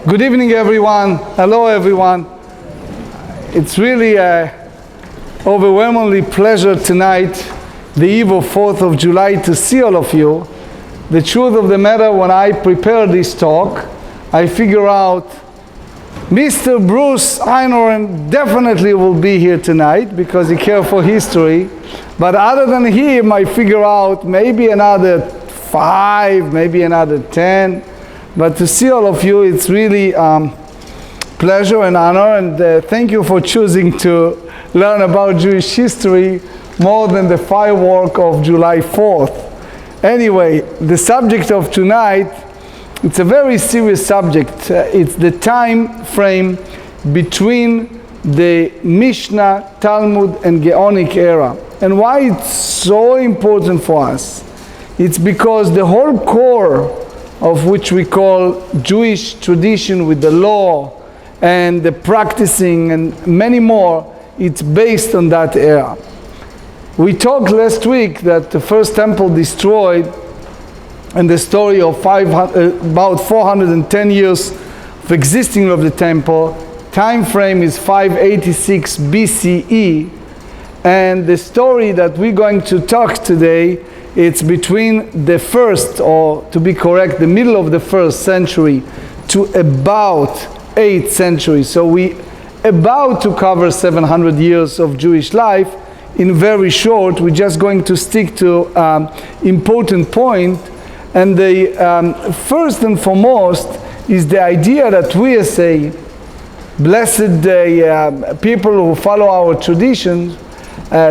Good evening, everyone. Hello, everyone. It's really a overwhelmingly pleasure tonight, the eve of 4th of July, to see all of you. The truth of the matter, when I prepared this talk, I figure out Mr. Bruce Einhorn definitely will be here tonight because he cares for history. But other than him, I figure out maybe another 5, maybe another 10. But to see all of you, it's really pleasure and honor, and thank you for choosing to learn about Jewish history more than the firework of July 4th. Anyway, the subject of tonight, it's a very serious subject. It's the time frame between the Mishna, Talmud, and Geonic era. And why it's so important for us? It's because the whole core of which we call Jewish tradition with the law and the practicing and many more, it's based on that era. We talked last week that the first temple destroyed, and the story of about 410 years of existing of the temple, time frame is 586 BCE, and the story that we're going to talk today, it's between the first, or to be correct, the middle of the 1st century to about 8th century. So we about to cover 700 years of Jewish life in very short. We're just going to stick to important point. And the first and foremost is the idea that we as a blessed people who follow our traditions,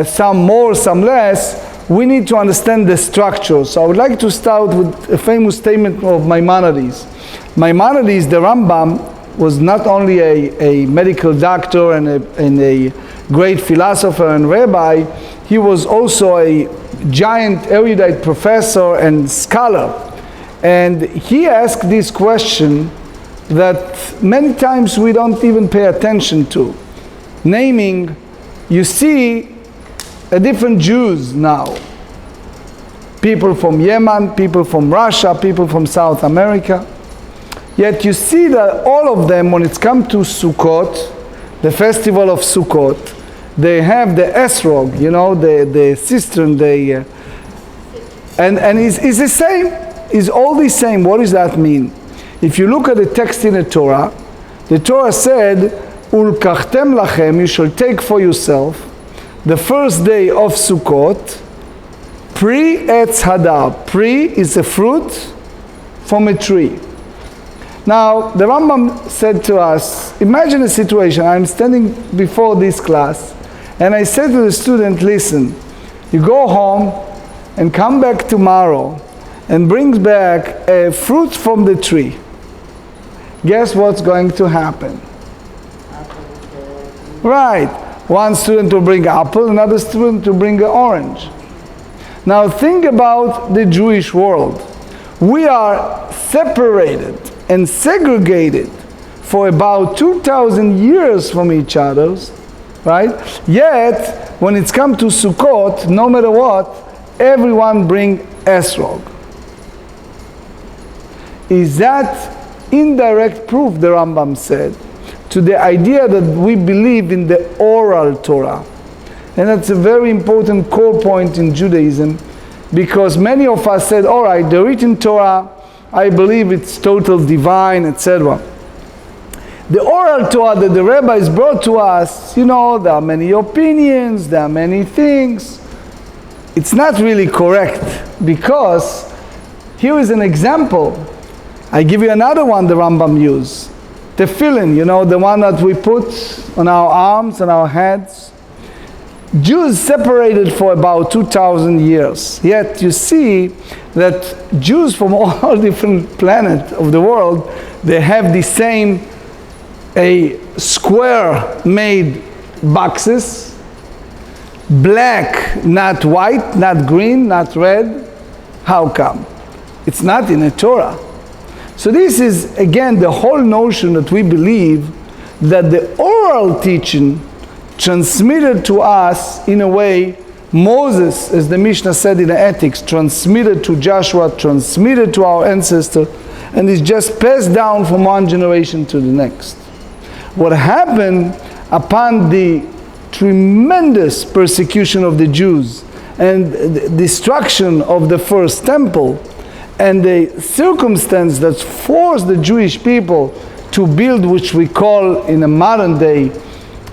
some more, some less, we need to understand the structure. So I would like to start with a famous statement of Maimonides. Maimonides, the Rambam, was not only a medical doctor and a great philosopher and rabbi, he was also a giant erudite professor and scholar. And he asked this question that many times we don't even pay attention to. Naming, you see a different Jews now. People from Yemen, people from Russia, people from South America. Yet you see that all of them, when it's come to Sukkot, the festival of Sukkot, they have the esrog, you know, the cistern, and it's the same. It's all the same. What does that mean? If you look at the text in the Torah said, "Ulkachtem lachem," you shall take for yourself the first day of Sukkot, Pri Etz Hadar. Pri is a fruit from a tree. Now, the Rambam said to us, imagine a situation, I'm standing before this class, and I said to the student, listen, you go home and come back tomorrow and bring back a fruit from the tree. Guess what's going to happen? Right. One student will bring apple, another student will bring an orange. Now think about the Jewish world. We are separated and segregated for about 2,000 years from each other, right? Yet, when it's come to Sukkot, no matter what, everyone bring esrog. Is that indirect proof, the Rambam said, to the idea that we believe in the oral Torah? And that's a very important core point in Judaism, because many of us said, all right, the written Torah, I believe it's total divine, etc. The oral Torah that the rabbis brought to us, you know, there are many opinions, there are many things. It's not really correct, because here is an example. I give you another one the Rambam used. Tefillin, you know, the one that we put on our arms and our heads. Jews separated for about 2,000 years. Yet you see that Jews from all different planets of the world, they have the same square made boxes, black, not white, not green, not red. How come? It's not in the Torah. So this is, again, the whole notion that we believe that the oral teaching transmitted to us in a way, Moses, as the Mishna said in the Ethics, transmitted to Joshua, transmitted to our ancestors, and it's just passed down from one generation to the next. What happened upon the tremendous persecution of the Jews and the destruction of the first temple, and the circumstance that forced the Jewish people to build, which we call in a modern day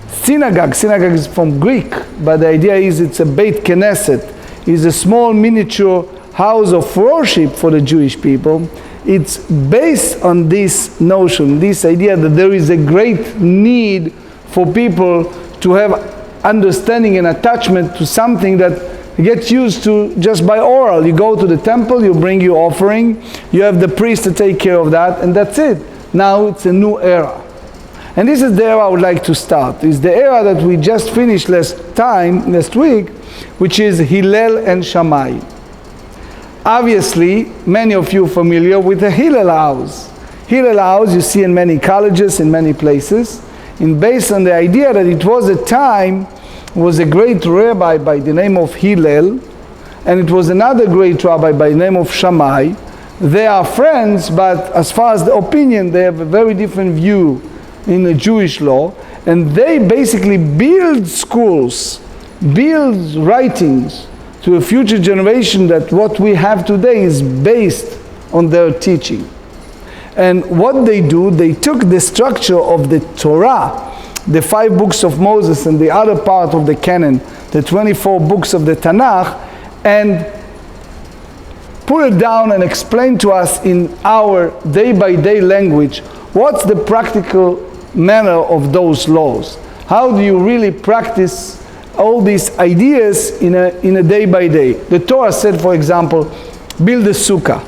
synagogue. Synagogue is from Greek, but the idea is it's a Beit Knesset. It's a small miniature house of worship for the Jewish people. It's based on this notion, this idea that there is a great need for people to have understanding and attachment to something that gets used to just by oral. You go to the temple, you bring your offering, you have the priest to take care of that, and that's it. Now it's a new era. And this is the era I would like to start. It's the era that we just finished last week, which is Hillel and Shammai. Obviously, many of you are familiar with the Hillel house. Hillel house you see in many colleges, in many places, and based on the idea that it was a time, was a great rabbi by the name of Hillel, and it was another great rabbi by the name of Shammai. They are friends, but as far as the opinion, they have a very different view in the Jewish law, and they basically build schools, build writings to a future generation that what we have today is based on their teaching. And what they do, they took the structure of the Torah, the 5 books of Moses and the other part of the canon, the 24 books of the Tanakh, and put it down and explain to us in our day-by-day language what's the practical manner of those laws. How do you really practice all these ideas in a day-by-day? The Torah said, for example, build a sukkah.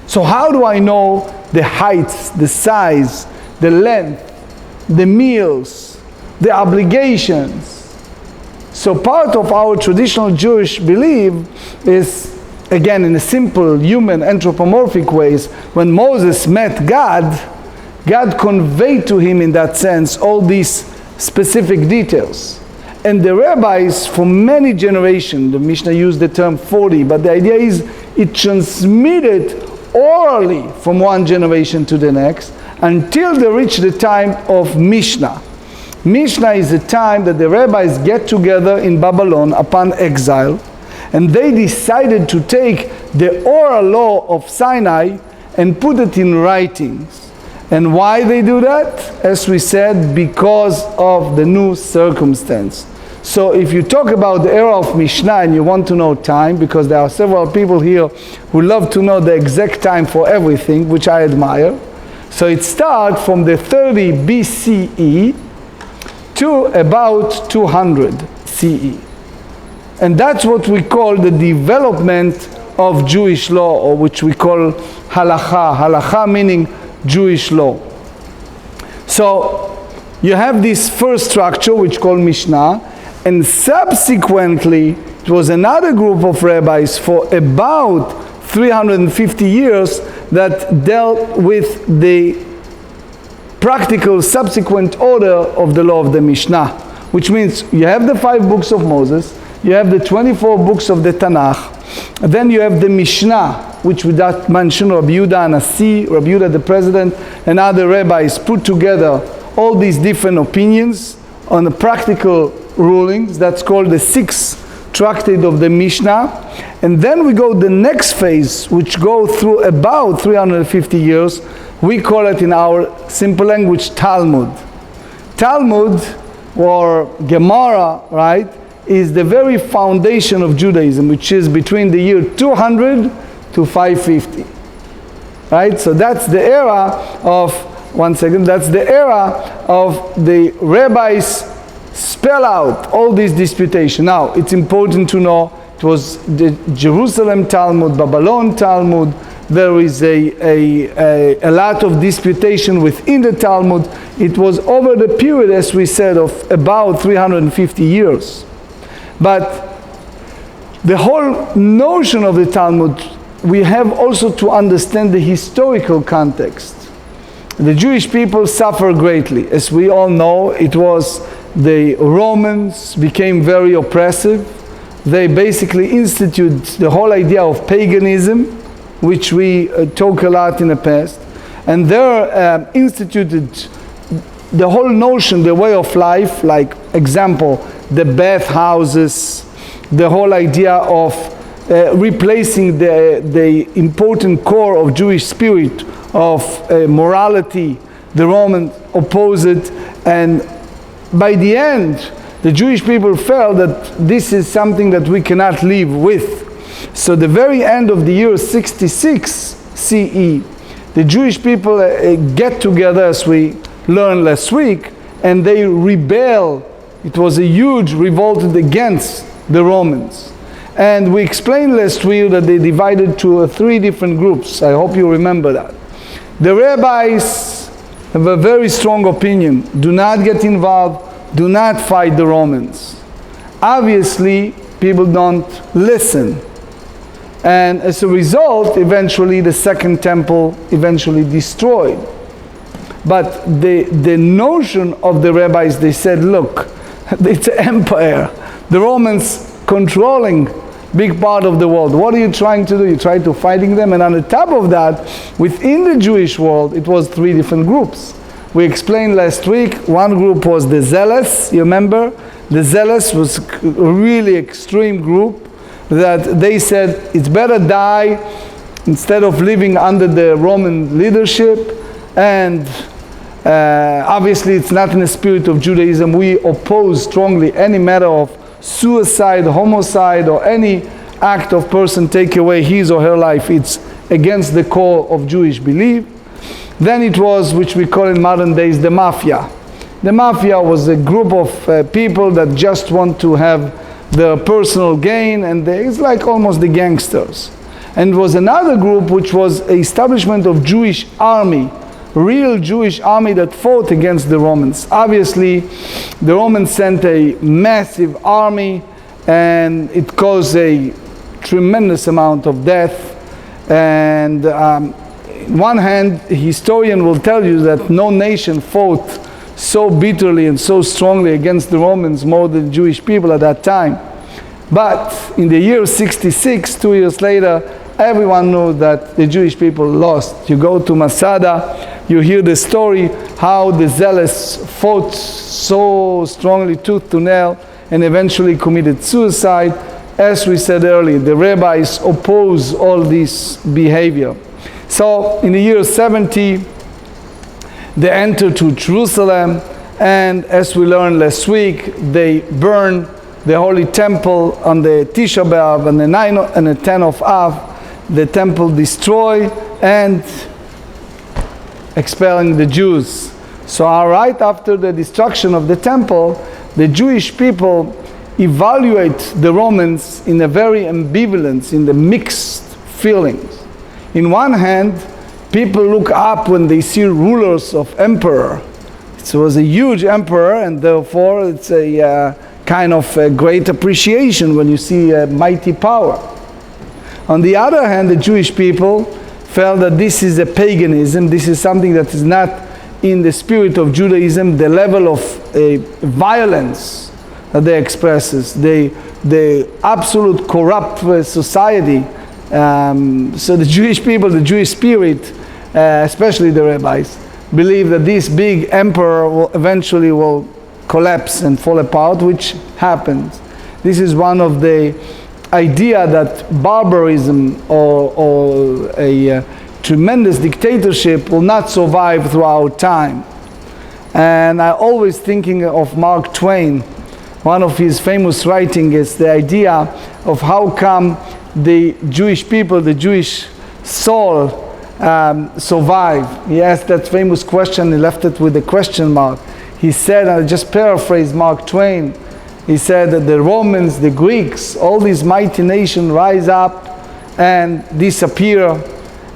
So how do I know the heights, the size, the length, the meals, the obligations? So part of our traditional Jewish belief is, again, in a simple human anthropomorphic ways, when Moses met God, God conveyed to him in that sense all these specific details. And the rabbis for many generations, the Mishna used the term 40, but the idea is it transmitted orally from one generation to the next until they reach the time of Mishna. Mishna is the time that the rabbis get together in Babylon upon exile, and they decided to take the oral law of Sinai and put it in writings. And why they do that? As we said, because of the new circumstance. So if you talk about the era of Mishnah and you want to know time, because there are several people here who love to know the exact time for everything, which I admire. So it starts from the 30 BCE to about 200 CE. And that's what we call the development of Jewish law, or which we call Halacha. Halacha meaning Jewish law. So you have this first structure which called Mishnah, and subsequently it was another group of rabbis for about 350 years that dealt with the practical subsequent order of the law of the Mishnah, which means you have the 5 books of Moses, you have the 24 books of the Tanakh, then you have the Mishnah, which we that mentioned Rabbi Yehuda Anasi, Rabbi Yehuda the president, and other rabbis put together all these different opinions on the practical rulings. That's called the 6th tractate of the Mishnah. And then we go the next phase, which go through about 350 years. We call it in our simple language Talmud. Talmud, or Gemarah, right, is the very foundation of Judaism, which is between the year 200 to 550. Right? So that's the era of, that's the era of the rabbis spell out all these disputations. Now, it's important to know it was the Jerusalem Talmud, Babylon Talmud. There is a lot of disputation within the Talmud. It was over the period, as we said, of about 350 years. But the whole notion of the Talmud, we have also to understand the historical context. The Jewish people suffer greatly. As we all know, it was the Romans became very oppressive. They basically instituted the whole idea of paganism, which we talk a lot in the past, and there instituted the whole notion, the way of life, like example, the bathhouses, the whole idea of replacing the important core of Jewish spirit of morality. The Romans opposed it, and by the end, the Jewish people felt that this is something that we cannot live with. So the very end of the year 66 CE, the Jewish people get together, as we learned last week, and they rebel. It was a huge revolt against the Romans. And we explained last week that they divided to three different groups. I hope you remember that. The rabbis have a very strong opinion. Do not get involved. Do not fight the Romans. Obviously, people don't listen. And as a result, eventually the second temple eventually destroyed. But the notion of the rabbis, they said, look, it's an empire. The Romans controlling big part of the world. What are you trying to do? You try to fighting them. And on the top of that, within the Jewish world, it was three different groups. We explained last week, one group was the zealous, you remember? The zealous was a really extreme group that they said it's better die instead of living under the Roman leadership. And obviously it's not in the spirit of Judaism. We oppose strongly any matter of suicide, homicide, or any act of person take away his or her life. It's against the core of Jewish belief. Then it was, which we call in modern days, the mafia. The mafia was a group of people that just want to have their personal gain, and it's like almost the gangsters. And it was another group which was an establishment of Jewish army, real Jewish army that fought against the Romans. Obviously, the Romans sent a massive army, and it caused a tremendous amount of death. And on one hand, a historian will tell you that no nation fought so bitterly and so strongly against the Romans more than the Jewish people at that time. But in the year 66, 2 years later, everyone knew that the Jewish people lost. You go to Masada, you hear the story how the zealous fought so strongly, tooth to nail, and eventually committed suicide. As we said earlier, the rabbis oppose all this behavior. So in the year 70, they entered to Jerusalem, and as we learned last week, they burned the Holy Temple on the Tisha B'Av and the 9th and the 10th of Av. The temple destroyed and expelling the Jews. So right after the destruction of the temple, the Jewish people evaluate the Romans in a very ambivalent, in the mixed feelings. In one hand, people look up when they see rulers of emperor. It was a huge emperor, and therefore it's a kind of a great appreciation when you see a mighty power. On the other hand, the Jewish people felt that this is a paganism, this is something that is not in the spirit of Judaism, the level of violence that they expresses, the absolute corrupt society. So the Jewish people, the Jewish spirit, especially the rabbis, believe that this big emperor eventually will collapse and fall apart, which happens. This is one of the idea that barbarism or a tremendous dictatorship will not survive throughout time. And I'm always thinking of Mark Twain. One of his famous writings is the idea of how come the Jewish people, the Jewish soul survive. He asked that famous question, he left it with a question mark. He said, and I just paraphrase Mark Twain, he said that the Romans, the Greeks, all these mighty nations rise up and disappear.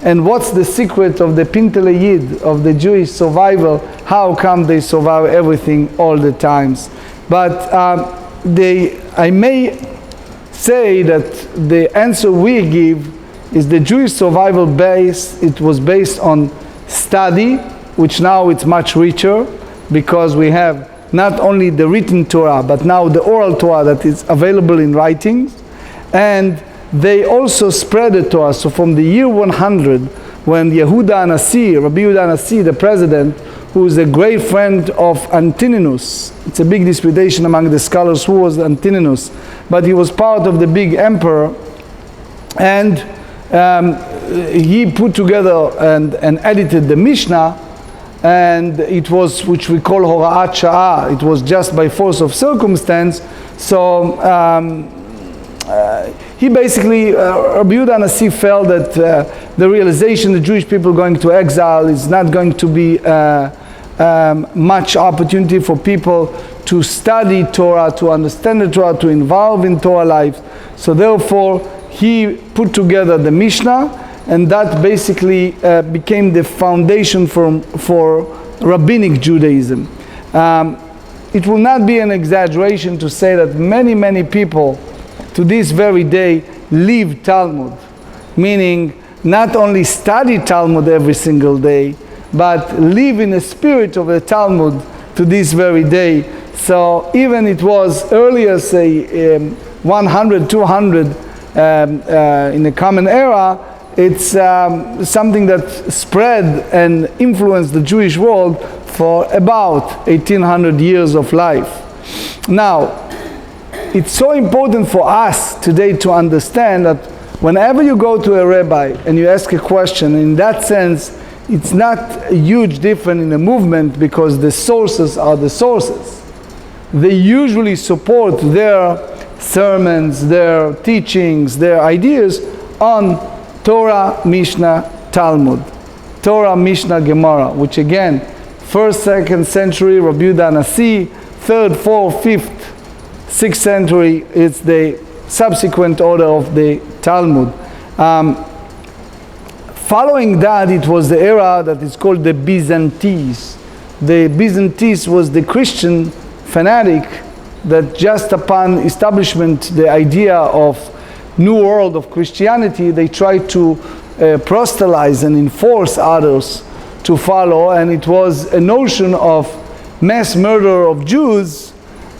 And what's the secret of the Pintele Yid, of the Jewish survival? How come they survive everything all the times? But I may say that the answer we give is the Jewish survival base. It was based on study, which now it's much richer, because we have not only the written Torah, but now the oral Torah that is available in writings. And they also spread the Torah. So from the year 100, when Yehuda Anasi, Rabbi Yehuda Anasi, the president, who is a great friend of Antoninus, it's a big disputation among the scholars who was Antoninus, but he was part of the big emperor, and he put together and edited the Mishna, and it was, which we call Horaat Sha'ah, it was just by force of circumstance. So he basically, Rabbi Yehuda Anasi felt that the realization the Jewish people going to exile is not going to be much opportunity for people to study Torah, to understand the Torah, to involve in Torah life. So therefore, he put together the Mishnah, and that basically became the foundation for rabbinic Judaism. It will not be an exaggeration to say that many people to this very day live Talmud, meaning not only study Talmud every single day, but live in the spirit of the Talmud to this very day. So even it was earlier, say 100, 200 in the Common Era, it's something that spread and influenced the Jewish world for about 1800 years of life. Now, it's so important for us today to understand that whenever you go to a rabbi and you ask a question, in that sense, it's not a huge difference in the movement because the sources are the sources. They usually support their sermons, their teachings, their ideas on Torah, Mishnah, Talmud. Torah, Mishnah, Gemarah, which again, 1st, 2nd century, Rabbi Yehuda Anasi, 3rd, 4th, 5th, 6th century, it's the subsequent order of the Talmud. Following that, it was the era that is called the Byzantines. The Byzantines was the Christian fanatic that just upon establishment, the idea of new world of Christianity, they tried to proselytize and enforce others to follow, and it was a notion of mass murder of Jews,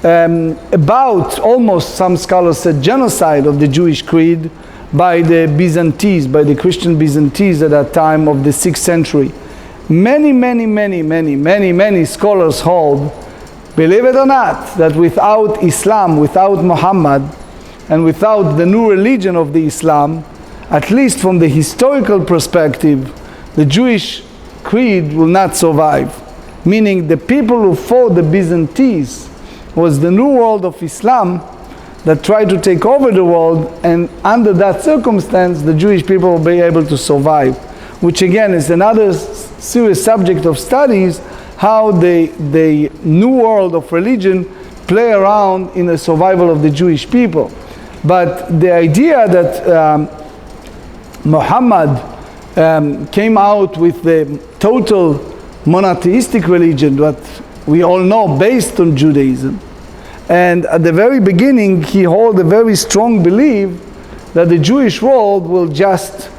about almost, some scholars said, genocide of the Jewish creed by the Byzantines, by the Christian Byzantines at that time of the 6th century. Many scholars hold, believe it or not, that without Islam, without Muhammad, and without the new religion of the Islam, at least from the historical perspective, the Jewish creed will not survive. Meaning the people who fought the Byzantines was the new world of Islam that tried to take over the world, and under that circumstance the Jewish people will be able to survive. Which again is another serious subject of studies, how the new world of religion play around in the survival of the Jewish people. But the idea that Muhammad came out with the total monotheistic religion that we all know based on Judaism, and at the very beginning he held a very strong belief that the Jewish world will just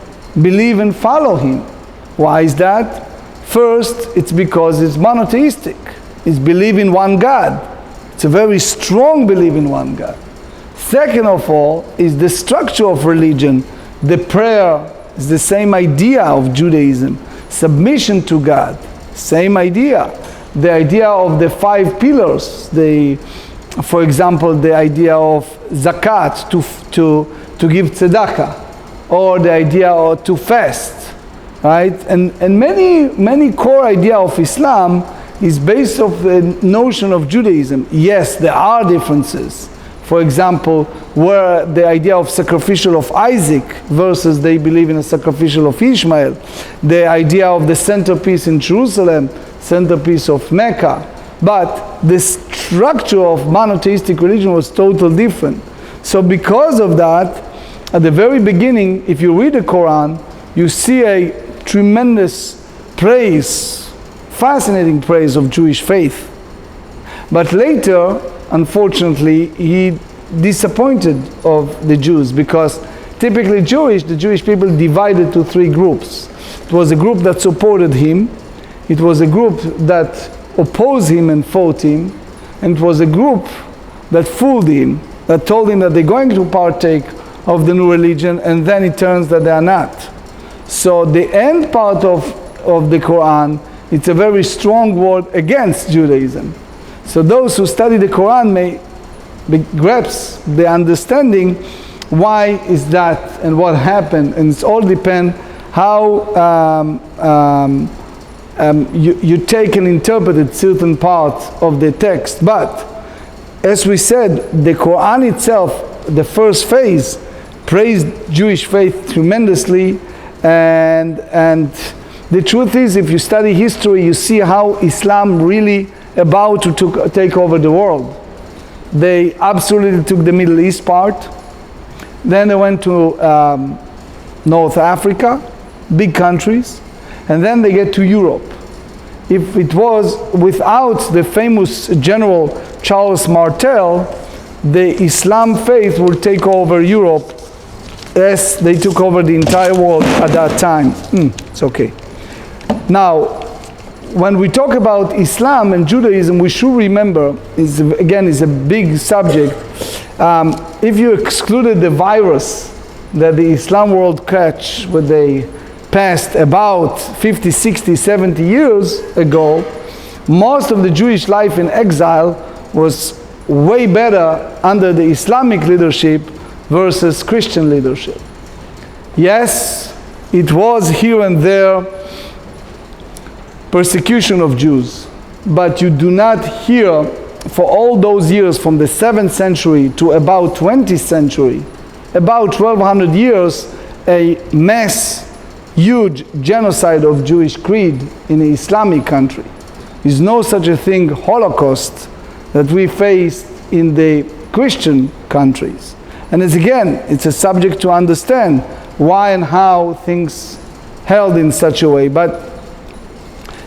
believe and follow him. Why is that? First, it's because it's monotheistic. It's believe in one God. It's a very strong belief in one God. Second of all is the structure of religion. The prayer is the same idea of Judaism. Submission to God, same idea. The idea of the 5 pillars, for example, the idea of zakat, to give tzedakah, or the idea of to fast, right? And many core idea of Islam is based on the notion of Judaism. Yes, there are differences. For example, where the idea of sacrificial of Isaac versus they believe in a sacrificial of Ishmael, the idea of the centerpiece in Jerusalem, centerpiece of Mecca, but the structure of monotheistic religion was totally different. So because of that, at the very beginning, if you read the Quran, you see a tremendous praise, fascinating praise of Jewish faith. But later, unfortunately, he disappointed of the Jews, because typically the Jewish people divided to 3 groups. It was a group that supported him, it was a group that opposed him and fought him, and it was a group that fooled him, that told him that they're going to partake of the new religion, and then it turns that they are not. So the end part of the Quran, it's a very strong word against Judaism. So those who study the Quran may grasp the understanding why is that and what happened, and it's all depend how you take and interpret certain parts of the text. But as we said, the Quran itself, the first phase, praised Jewish faith tremendously, and the truth is, if you study history, you see how Islam really about to take over the world. They absolutely took the Middle East part, then they went to North Africa, big countries, and then they get to Europe. If it was without the famous general Charles Martel, the Islam faith would take over Europe as they took over the entire world at that time. It's okay. Now, when we talk about Islam and Judaism, we should remember, is a big subject. If you excluded the virus that the Islam world catch when they passed about 50, 60, 70 years ago, most of the Jewish life in exile was way better under the Islamic leadership versus Christian leadership. Yes, it was here and there persecution of Jews, but you do not hear for all those years from the 7th century to about 20th century, about 1200 years, a mass, huge genocide of Jewish creed in an Islamic country. There is no such a thing, Holocaust, that we faced in the Christian countries. And it's a subject to understand why and how things held in such a way. But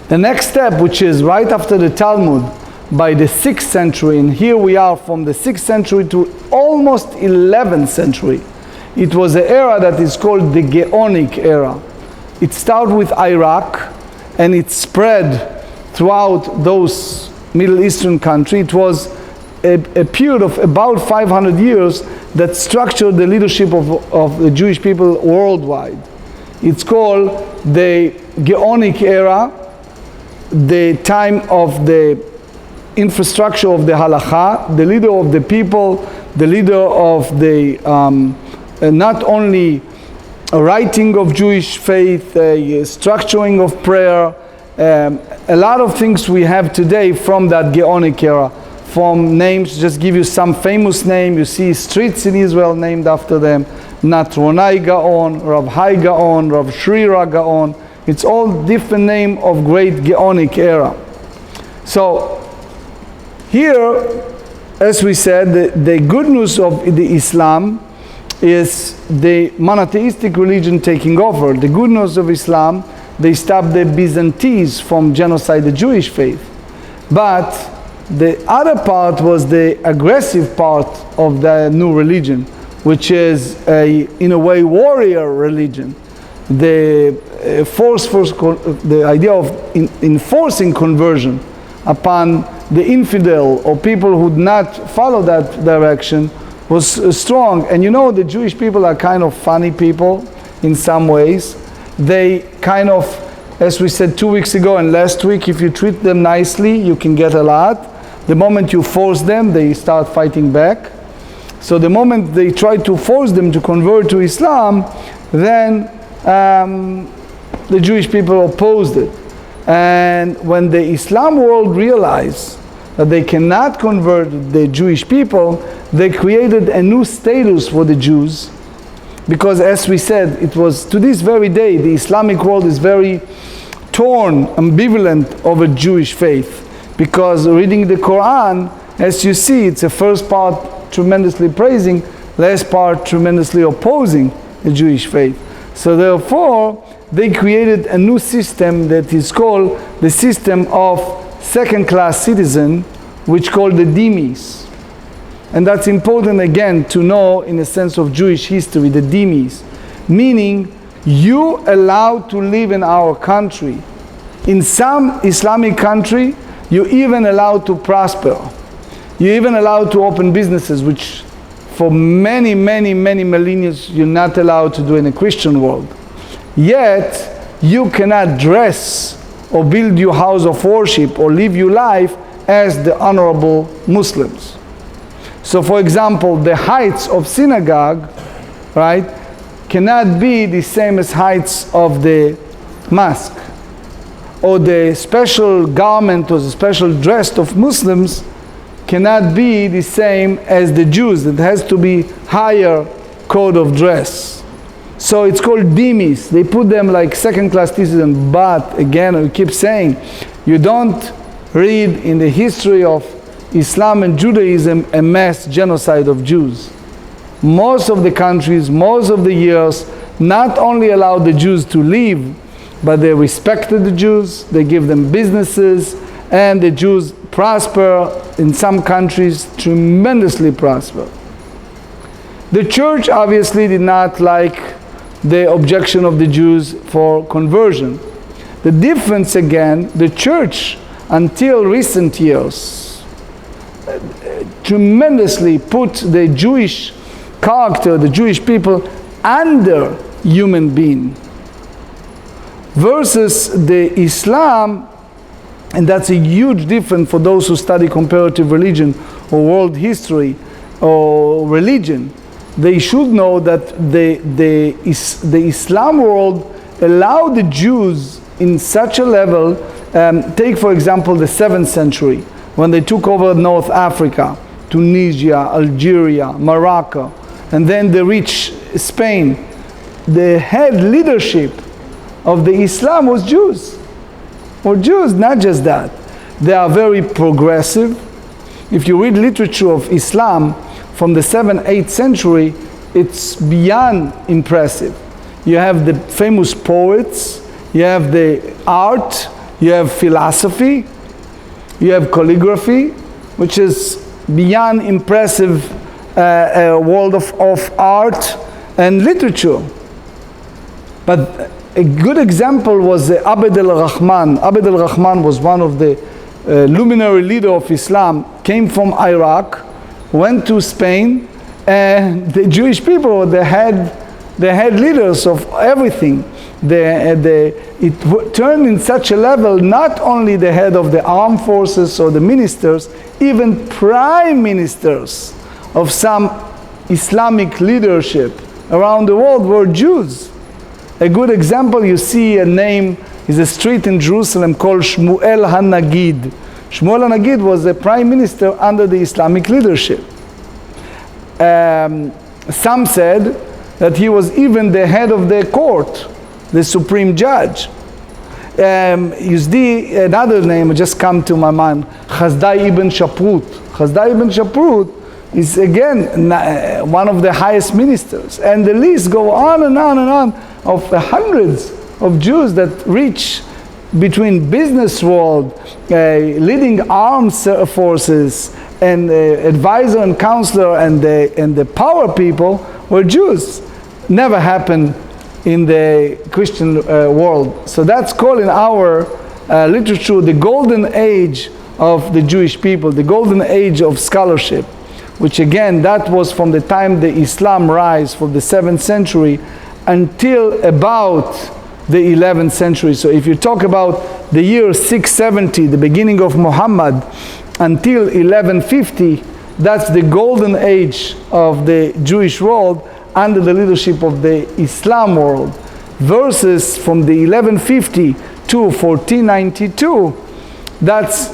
the next step, which is right after the Talmud, by the 6th century, and here we are from the 6th century to almost 11th century, it was an era that is called the Geonic era. It started with Iraq, and it spread throughout those Middle Eastern countries. It was a period of about 500 years that structured the leadership of the Jewish people worldwide. It's called the Geonic era, the time of the infrastructure of the Halacha, the leader of the people, the leader of the not only a writing of Jewish faith, a structuring of prayer, a lot of things we have today from that Geonic era. From names, just give you some famous name. You see streets in Israel named after them. Natronai Gaon, Rav Hai Gaon, Rav Shrira Gaon. It's all different name of great Geonic era. So here, as we said, the good news of the Islam is the monotheistic religion taking over. The good news of Islam, they stopped the Byzantines from genocide the Jewish faith. But the other part was the aggressive part of the new religion, which is in a way warrior religion. The idea of enforcing conversion upon the infidel or people who would not follow that direction was strong. And you know, the Jewish people are kind of funny people in some ways. They kind of, as we said 2 weeks ago and last week, if you treat them nicely, you can get a lot. The moment you force them, they start fighting back. So the moment they try to force them to convert to Islam, then the Jewish people opposed it. And when the Islam world realized that they cannot convert the Jewish people, they created a new status for the Jews. Because as we said, it was to this very day, the Islamic world is very torn, ambivalent over Jewish faith. Because reading the Quran, as you see, it's the first part tremendously praising, last part tremendously opposing the Jewish faith. So therefore, they created a new system that is called the system of second-class citizen, which called the Dhimmis. And that's important again to know in the sense of Jewish history, the Dhimmis. Meaning, you allowed to live in our country. In some Islamic country, you're even allowed to prosper. You're even allowed to open businesses, which for many, many, many millennia you're not allowed to do in a Christian world. Yet, you cannot dress or build your house of worship or live your life as the honorable Muslims. So for example, the heights of synagogue, right, cannot be the same as heights of the mosque. Or the special garment or the special dress of Muslims cannot be the same as the Jews. It has to be higher code of dress. So it's called Dhimmis. They put them like second-class citizens. But again, we keep saying, you don't read in the history of Islam and Judaism a mass genocide of Jews. Most of the countries, most of the years, not only allowed the Jews to live, but they respected the Jews, they give them businesses, and the Jews prosper in some countries, tremendously prosper. The church obviously did not like the objection of the Jews for conversion. The difference again, the church until recent years tremendously put the Jewish character, the Jewish people, under human being. Versus the Islam, and that's a huge difference for those who study comparative religion or world history or religion. They should know that the Islam world allowed the Jews in such a level, take for example the 7th century, when they took over North Africa, Tunisia, Algeria, Morocco, and then they reached Spain. The head leadership of the Islam was Jews. Or Jews, not just that. They are very progressive. If you read literature of Islam from the 7th, 8th century, it's beyond impressive. You have the famous poets, you have the art, you have philosophy, you have calligraphy, which is beyond impressive world of art and literature. But a good example was Abd al-Rahman. Abd al-Rahman was one of the luminary leader of Islam, came from Iraq, went to Spain, and the Jewish people, they had leaders of everything. It turned in such a level, not only the head of the armed forces or the ministers, even prime ministers of some Islamic leadership around the world were Jews. A good example, you see a name, is a street in Jerusalem called Shmuel HaNagid. Shmuel HaNagid was a prime minister under the Islamic leadership. Some said that he was even the head of the court, the supreme judge. You see another name just come to my mind, Chazdai ibn Shaprut. Chazdai ibn Shaprut is again one of the highest ministers. And the list go on and on and on of hundreds of Jews that reach between business world, leading armed forces, and advisor and counselor and the power people were Jews. Never happened in the Christian world. So that's called in our literature the golden age of the Jewish people, the golden age of scholarship, which again, that was from the time the Islam rise from the 7th century until about the 11th century. So if you talk about the year 670, the beginning of Muhammad, until 1150, that's the golden age of the Jewish world under the leadership of the Islam world, versus from the 1150 to 1492, that's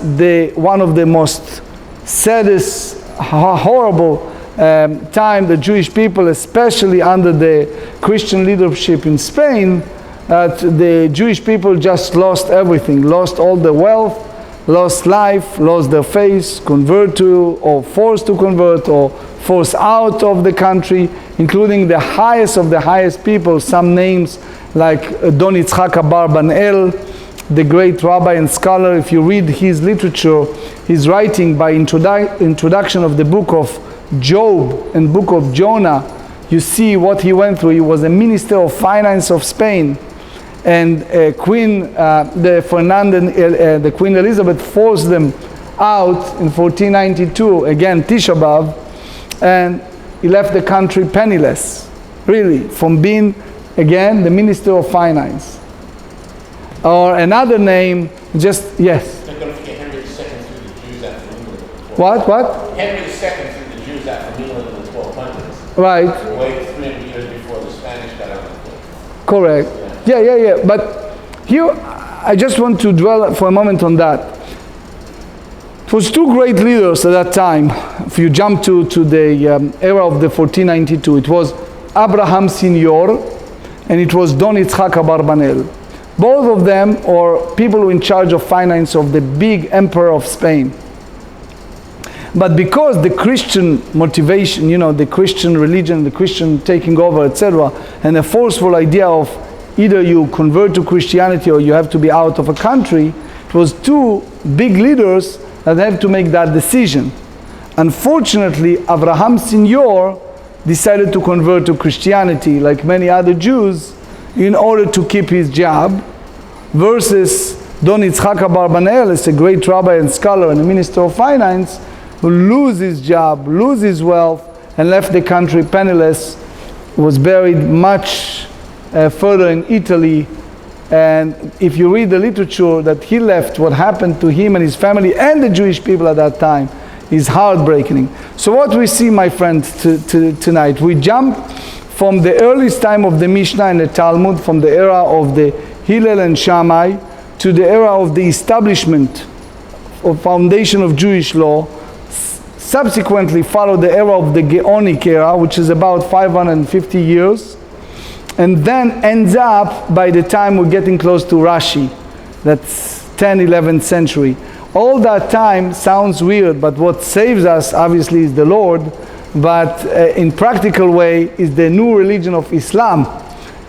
one of the most saddest, horrible time the Jewish people, especially under the Christian leadership in Spain, that the Jewish people just lost everything, lost all the wealth, lost life, lost their faith, convert to, or forced to convert, or forced out of the country, including the highest of the highest people, some names like Don Yitzchak Abarbanel, the great rabbi and scholar. If you read his literature, his writing by introduction of the book of Job and book of Jonah, you see what he went through. He was a minister of finance of Spain, and the Queen Elizabeth forced them out in 1492, again Tisha B'Av, and he left the country penniless, really, from being, again, the Minister of Finance. Or another name, just, yes. Not going to forget Henry II threw the Jews out from England. What? Henry II threw the Jews out from England in the 1200s. Right. Way 300 years before the Spanish got out of the place. Correct. Yeah. But here, I just want to dwell for a moment on that. It was two great leaders at that time. If you jump to the era of the 1492, it was Abraham Senior and it was Don Yitzhak Abarbanel. Both of them are people who are in charge of finance of the big emperor of Spain. But because the Christian motivation, the Christian religion, the Christian taking over, etc., and a forceful idea of either you convert to Christianity or you have to be out of a country, it was two big leaders that have to make that decision. Unfortunately, Abraham Senior decided to convert to Christianity, like many other Jews, in order to keep his job, versus Don Yitzhak Abarbanel, is a great rabbi and scholar and a minister of finance, who lose his job, lose his wealth, and left the country penniless, was buried much further in Italy. And if you read the literature that he left, what happened to him and his family and the Jewish people at that time is heartbreaking. So what we see, my friend, tonight, we jump from the earliest time of the Mishna and the Talmud, from the era of the Hillel and Shammai, to the era of the establishment of foundation of Jewish law, subsequently follow the era of the Geonic era, which is about 550 years, and then ends up by the time we're getting close to Rashi, that's 10th, 11th century. All that time sounds weird, but what saves us obviously is the Lord, but in practical way is the new religion of Islam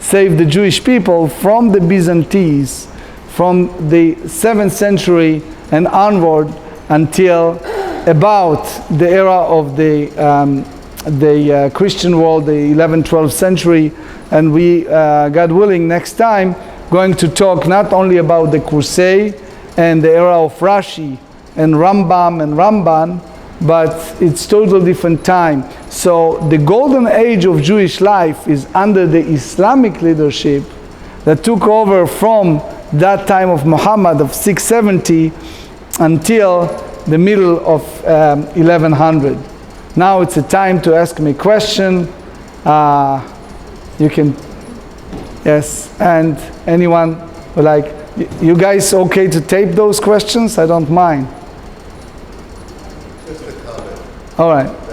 saved the Jewish people from the Byzantines, from the 7th century and onward until about the era of the Christian world, the 11th, 12th century. And we, God willing, next time going to talk not only about the crusade and the era of Rashi and Rambam and Ramban, but it's totally different time. So the golden age of Jewish life is under the Islamic leadership that took over from that time of Muhammad of 670 until the middle of 1100. Now it's a time to ask me a question. You can, yes, and anyone would like, you guys okay to tape those questions? I don't mind. Just a comment. All right.